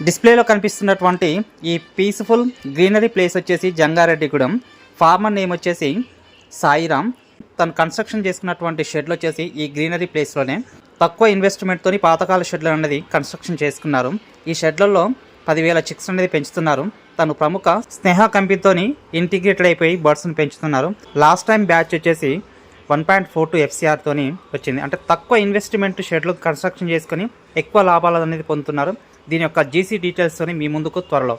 డిస్ప్లేలో కనిపిస్తున్నటువంటి ఈ పీస్ఫుల్ గ్రీనరీ ప్లేస్ వచ్చేసి జంగారెడ్డిగూడెం. ఫార్మర్ నేమ్ వచ్చేసి సాయిరామ్. తను కన్స్ట్రక్షన్ చేసుకున్నటువంటి షెడ్లు వచ్చేసి ఈ గ్రీనరీ ప్లేస్లోనే తక్కువ ఇన్వెస్ట్మెంట్తో పాతకాల షెడ్లు అనేది కన్స్ట్రక్షన్ చేసుకున్నారు. ఈ షెడ్లలో 10,000 చిక్స్ అనేది పెంచుతున్నారు. తను ప్రముఖ స్నేహ కంపెనీతో ఇంటిగ్రేటెడ్ అయిపోయి బర్డ్స్ని పెంచుతున్నారు. లాస్ట్ టైం బ్యాచ్ వచ్చేసి 1.42 FCR తోని వచ్చింది. అంటే తక్కువ ఇన్వెస్ట్మెంట్ షెడ్లు కన్స్ట్రక్షన్ చేసుకొని ఎక్కువ లాభాలు అనేది పొందుతున్నారు. దీని యొక్క GC డీటెయిల్స్తోని మీ ముందుకు త్వరలో